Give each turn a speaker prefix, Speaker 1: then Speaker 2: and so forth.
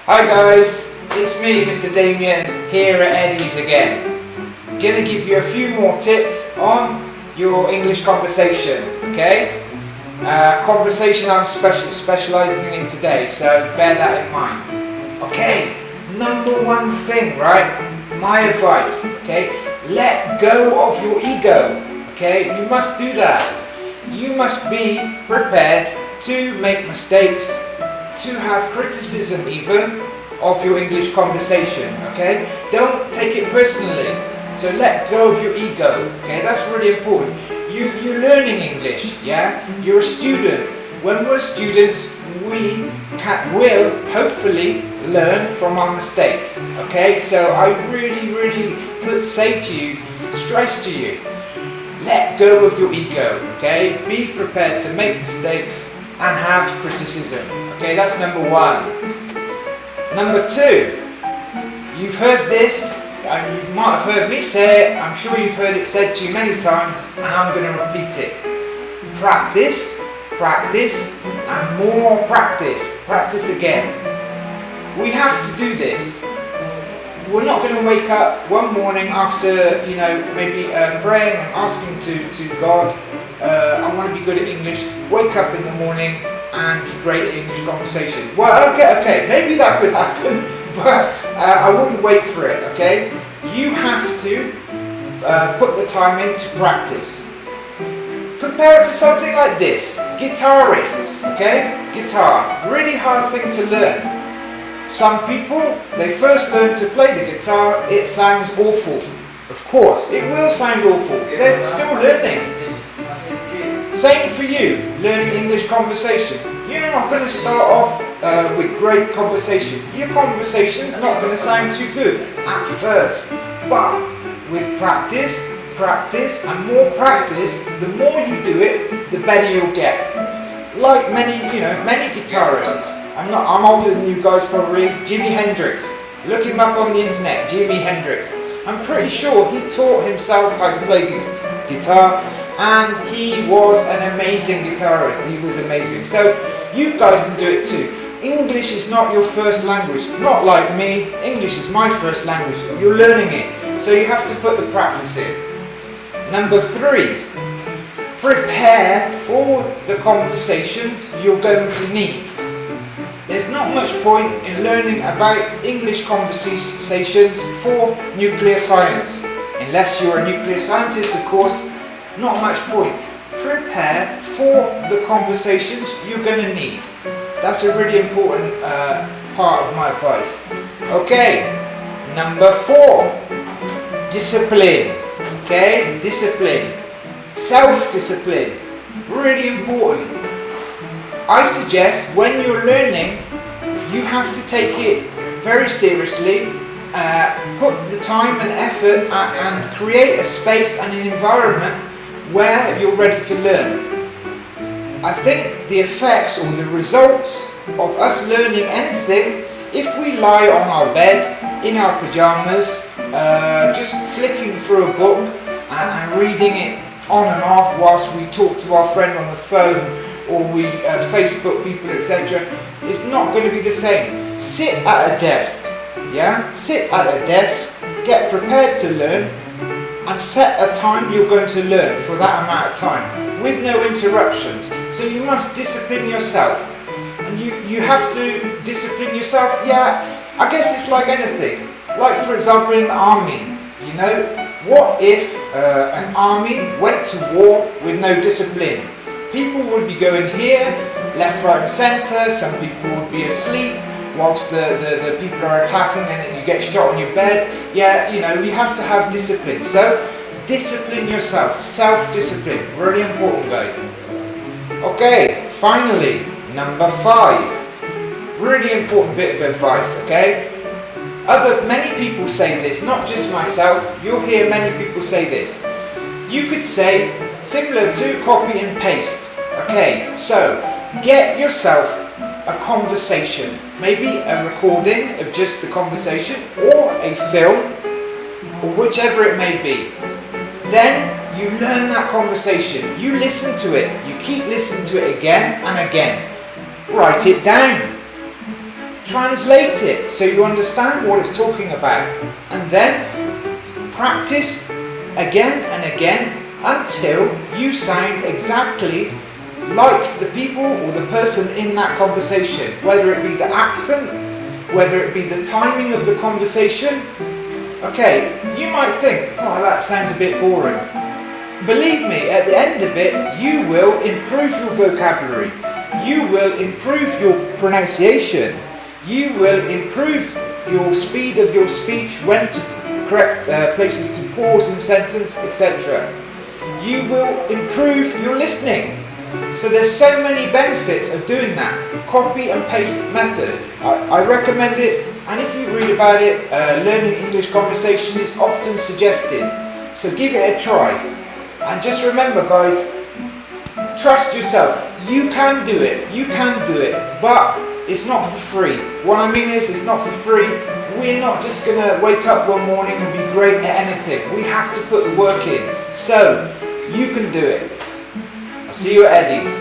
Speaker 1: Hi guys, it's me, Mr. Damian, here at EDDY'S again. I'm gonna give you a few more tips on your English conversation, okay? Conversation I'm specialising in today, so bear that in mind. Okay, number one thing, right? My advice, okay? Let go of your ego, okay? You must do that. You must be prepared to make mistakes, to have criticism even of your English conversation, okay? Don't take it personally. So let go of your ego, okay? That's really important. You're learning English, yeah? You're a student. When we're students, we will hopefully learn from our mistakes, okay? So I really say to you, stress to you, let go of your ego, okay? Be prepared to make mistakes and have criticism, okay? That's number one. Number two, you've heard this, and you might have heard me say it, I'm sure you've heard it said to you many times, and I'm going to repeat it. Practice, practice, and more practice. Practice again. We have to do this. We're not going to wake up one morning after, maybe praying and asking to God, I want to be good at English, wake up in the morning and be great at English conversation. Well, okay, maybe that could happen, but I wouldn't wait for it, okay? You have to put the time in to practice. Compare it to something like this. Guitarists, okay? Guitar, really hard thing to learn. Some people, they first learn to play the guitar, it sounds awful. Of course, it will sound awful. They're still learning. Same for you, learning English conversation. You're not going to start off with great conversation. Your conversation's not going to sound too good at first. But with practice, and more practice, the more you do it, the better you'll get. Like many guitarists. I'm older than you guys probably. Jimi Hendrix. Look him up on the internet, Jimi Hendrix. I'm pretty sure he taught himself how to play guitar, and he was an amazing guitarist. He was amazing. So you guys can do it too. English is not your first language. Not like me. English is my first language. You're learning it. So you have to put the practice in. Number three, prepare for the conversations you're going to need. There's not much point in learning about English conversations for nuclear science. Unless you're a nuclear scientist, of course, not much point. Prepare for the conversations you're going to need. That's a really important part of my advice. Okay, number four, discipline. Okay, discipline. Self-discipline. Really important. I suggest when you're learning, you have to take it very seriously, put the time and effort and create a space and an environment where you're ready to learn. I think the effects or the results of us learning anything, if we lie on our bed, in our pyjamas, just flicking through a book and reading it on and off whilst we talk to our friend on the phone, or we Facebook people, etc., it's not going to be the same. Sit at a desk, yeah? Sit at a desk, get prepared to learn, and set a time you're going to learn for that amount of time, with no interruptions. So you must discipline yourself. And you have to discipline yourself, yeah, I guess it's like anything. Like for example in the army, what if an army went to war with no discipline? People would be going here, left, right and centre, some people would be asleep whilst the people are attacking, and then you get shot on your bed. Yeah, you have to have discipline. So, discipline yourself, self-discipline, really important guys. Okay, finally, number five, really important bit of advice, okay? Many people say this, not just myself, you'll hear many people say this. You could say, similar to copy and paste. Okay, so get yourself a conversation, maybe a recording of just the conversation, or a film, or whichever it may be. Then you learn that conversation, you listen to it, you keep listening to it again and again. Write it down. translate it so you understand what it's talking about, and then practice again and again until you sound exactly like the people or the person in that conversation, whether it be the accent, whether it be the timing of the conversation. Okay, you might think, oh, that sounds a bit boring. Believe me, at the end of it, you will improve your vocabulary, you will improve your pronunciation, you will improve your speed of your speech, when to correct places to pause in sentence, etc. You will improve your listening. So there's so many benefits of doing that. Copy and paste method. I recommend it, and if you read about it, learning English conversation is often suggested. So give it a try. And just remember, guys, trust yourself. You can do it. You can do it. But it's not for free. What I mean is, it's not for free. We're not just going to wake up one morning and be great at anything. We have to put the work in. So you can do it. I'll see you at Eddie's.